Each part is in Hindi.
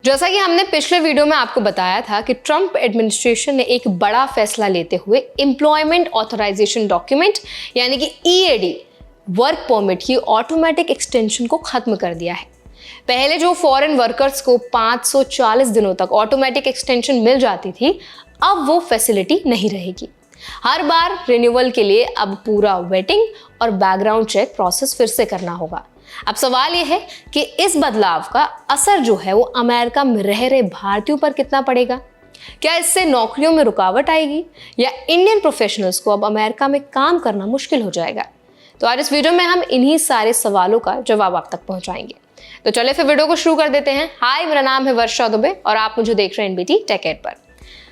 जैसा कि हमने पिछले वीडियो में आपको बताया था कि ट्रंप एडमिनिस्ट्रेशन ने एक बड़ा फैसला लेते हुए एम्प्लॉयमेंट ऑथराइजेशन डॉक्यूमेंट यानी कि ईएडी वर्क परमिट की ऑटोमेटिक एक्सटेंशन को खत्म कर दिया है। पहले जो फॉरेन वर्कर्स को 540 दिनों तक ऑटोमेटिक एक्सटेंशन मिल जाती थी, अब वो फैसिलिटी नहीं रहेगी। हर बार रिन्यूअल के लिए अब पूरा वेटिंग और बैकग्राउंड चेक प्रोसेस फिर से करना होगा। अब सवाल यह है कि इस बदलाव का असर जो है वो अमेरिका में रह रहे भारतीयों पर कितना पड़ेगा। क्या इससे नौकरियों में रुकावट आएगी या इंडियन प्रोफेशनल्स को अब अमेरिका में काम करना मुश्किल हो जाएगा? तो आज इस वीडियो में हम इन्हीं सारे सवालों का जवाब आप तक पहुंचाएंगे। तो चलिए फिर वीडियो को शुरू कर देते हैं। हाय, मेरा नाम है वर्षा दुबे और आप मुझे देख रहे हैं एनबीटी टेक एड पर।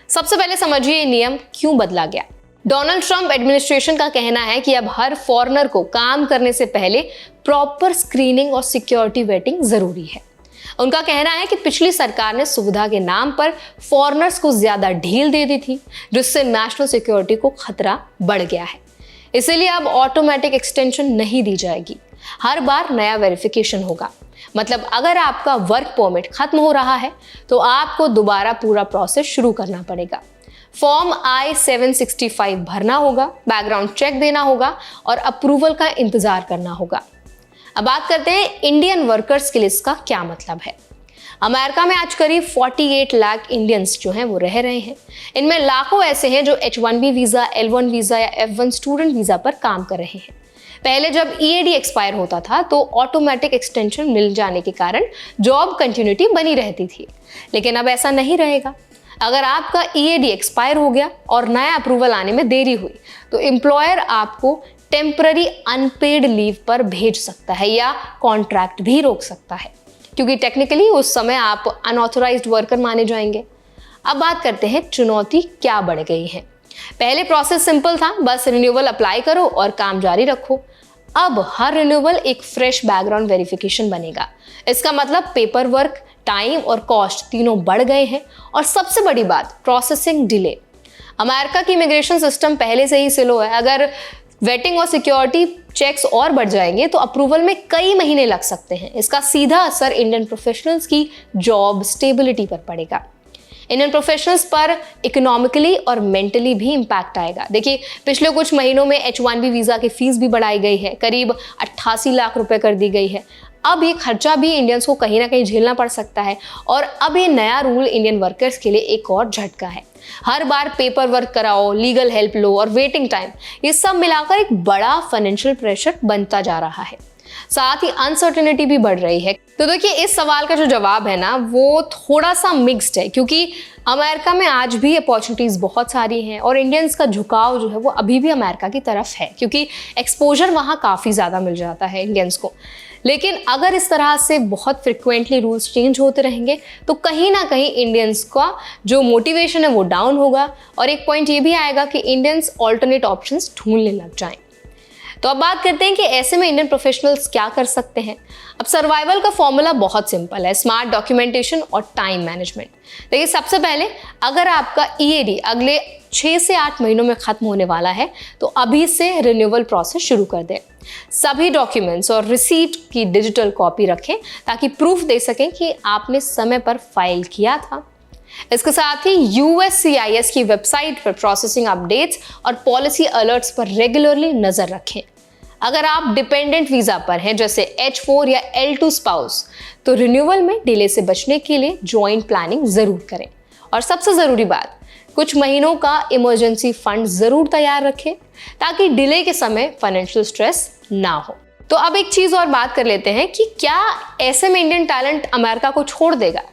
सबसे पहले समझिए ये नियम क्यों बदला गया। डोनाल्ड ट्रंप एडमिनिस्ट्रेशन का कहना है कि अब हर फॉरेनर को काम करने से पहले प्रॉपर स्क्रीनिंग और सिक्योरिटी वेटिंग जरूरी है। उनका कहना है कि पिछली सरकार ने सुविधा के नाम पर फॉरेनर्स को ज्यादा ढील दे दी थी, जिससे नेशनल सिक्योरिटी को खतरा बढ़ गया है। इसीलिए अब ऑटोमेटिक एक्सटेंशन नहीं दी जाएगी, हर बार नया वेरिफिकेशन होगा। मतलब अगर आपका वर्क परमिट खत्म हो रहा है तो आपको दोबारा पूरा प्रोसेस शुरू करना पड़ेगा। फॉर्म I-765 भरना होगा, बैकग्राउंड चेक देना होगा और अप्रूवल का इंतजार करना होगा। अब बात करते हैं इंडियन वर्कर्स के लिए इसका क्या मतलब है। अमेरिका में आज करीब 48 लाख इंडियंस जो हैं वो रह रहे हैं। इनमें लाखों ऐसे हैं जो H-1B वीजा, L-1 वीजा या F-1 स्टूडेंट वीजा पर काम कर रहे हैं। पहले जब ईएडी एक्सपायर होता था तो ऑटोमेटिक एक्सटेंशन मिल जाने के कारण जॉब कंटिन्यूटी बनी रहती थी, लेकिन अब ऐसा नहीं रहेगा। अगर आपका ईएडी एक्सपायर हो गया और नया अप्रूवल आने में देरी हुई तो एम्प्लॉयर आपको टेम्पररी अनपेड लीव पर भेज सकता है या कॉन्ट्रैक्ट भी रोक सकता है, क्योंकि टेक्निकली उस समय आप अनऑथराइज्ड वर्कर माने जाएंगे। अब बात करते हैं चुनौती क्या बढ़ गई है। पहले प्रोसेस सिंपल था, बस रिन्यूअल अप्लाई करो और काम जारी रखो। अब हर रिन्यूअल एक फ्रेश बैकग्राउंड वेरिफिकेशन बनेगा। इसका मतलब पेपर वर्क, टाइम और कॉस्ट तीनों बढ़ गए हैं। और सबसे बड़ी बात, प्रोसेसिंग डिले। अमेरिका की इमिग्रेशन सिस्टम पहले से ही स्लो है। अगर वेटिंग और सिक्योरिटी चेक्स और बढ़ जाएंगे तो अप्रूवल में कई महीने लग सकते हैं। इसका सीधा असर इंडियन प्रोफेशनल्स की जॉब स्टेबिलिटी पर पड़ेगा। इंडियन प्रोफेशनल्स पर इकोनॉमिकली और मेंटली भी इम्पैक्ट आएगा। देखिए, पिछले कुछ महीनों में H-1B वीज़ा की फीस भी बढ़ाई गई है, करीब 88 लाख रुपए कर दी गई है। अब ये खर्चा भी इंडियंस को कहीं ना कहीं झेलना पड़ सकता है। और अब ये नया रूल इंडियन वर्कर्स के लिए एक और झटका है। हर बार पेपर वर्क कराओ, लीगल हेल्प लो और वेटिंग टाइम, ये सब मिलाकर एक बड़ा फाइनेंशियल प्रेशर बनता जा रहा है। साथ ही अनसर्टेनिटी भी बढ़ रही है। तो देखिए, इस सवाल का जो जवाब है ना वो थोड़ा सा मिक्स्ड है, क्योंकि अमेरिका में आज भी अपॉर्चुनिटीज बहुत सारी हैं और इंडियंस का झुकाव जो है वो अभी भी अमेरिका की तरफ है, क्योंकि एक्सपोजर वहाँ काफ़ी ज़्यादा मिल जाता है इंडियंस को। लेकिन अगर इस तरह से बहुत फ्रिक्वेंटली रूल्स चेंज होते रहेंगे तो कहीं ना कहीं इंडियंस का जो मोटिवेशन है वो डाउन होगा। और एक पॉइंट ये भी आएगा कि इंडियंस ऑल्टरनेट ऑप्शंस ढूंढने लग जाएं। तो अब बात करते हैं कि ऐसे में इंडियन प्रोफेशनल्स क्या कर सकते हैं। अब सर्वाइवल का फॉर्मूला बहुत सिंपल है, स्मार्ट डॉक्यूमेंटेशन और टाइम मैनेजमेंट। देखिए, सबसे पहले अगर आपका ईएडी अगले 6 से 8 महीनों में खत्म होने वाला है तो अभी से रिन्यूअल प्रोसेस शुरू कर दें। सभी डॉक्यूमेंट्स और रिसीट की डिजिटल कॉपी रखें ताकि प्रूफ दे सकें कि आपने समय पर फाइल किया था। इसके साथ ही USCIS की वेबसाइट पर प्रोसेसिंग अपडेट्स और पॉलिसी अलर्ट्स पर रेगुलरली नजर रखें। अगर आप डिपेंडेंट वीजा पर हैं जैसे H-4 या L-2 स्पाउस, तो रिन्यूअल में डिले से बचने के लिए जॉइंट प्लानिंग जरूर करें। और सबसे जरूरी बात, कुछ महीनों का इमरजेंसी फंड जरूर तैयार रखें ताकि डिले के समय फाइनेंशियल स्ट्रेस ना हो। तो अब एक चीज और बात कर लेते हैं कि क्या ऐसे में इंडियन टैलेंट अमेरिका को छोड़ देगा।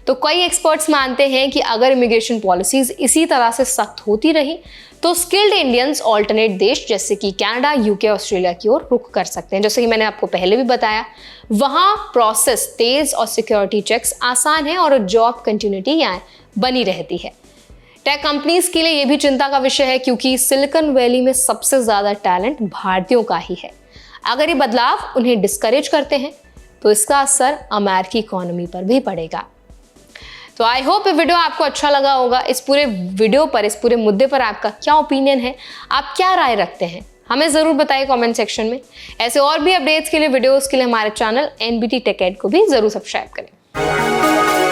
तो कई एक्सपर्ट्स मानते हैं कि अगर इमिग्रेशन पॉलिसीज इसी तरह से सख्त होती रही तो स्किल्ड इंडियंस ऑल्टरनेट देश जैसे कि कनाडा, यूके, ऑस्ट्रेलिया की ओर रुख कर सकते हैं। जैसे कि मैंने आपको पहले भी बताया, वहाँ प्रोसेस तेज और सिक्योरिटी चेक्स आसान है और जॉब कंटिन्यूटी यहाँ बनी रहती है। टेक कंपनीज के लिए यह भी चिंता का विषय है, क्योंकि सिलिकॉन वैली में सबसे ज्यादा टैलेंट भारतीयों का ही है। अगर ये बदलाव उन्हें डिस्करेज करते हैं तो इसका असर अमेरिकी इकोनॉमी पर भी पड़ेगा। तो आई होप ये वीडियो आपको अच्छा लगा होगा। इस पूरे वीडियो पर, इस पूरे मुद्दे पर आपका क्या ओपिनियन है, आप क्या राय रखते हैं, हमें जरूर बताइए कमेंट सेक्शन में। ऐसे और भी अपडेट्स के लिए, वीडियोस के लिए हमारे चैनल एनबीटी टेक एड को भी जरूर सब्सक्राइब करें।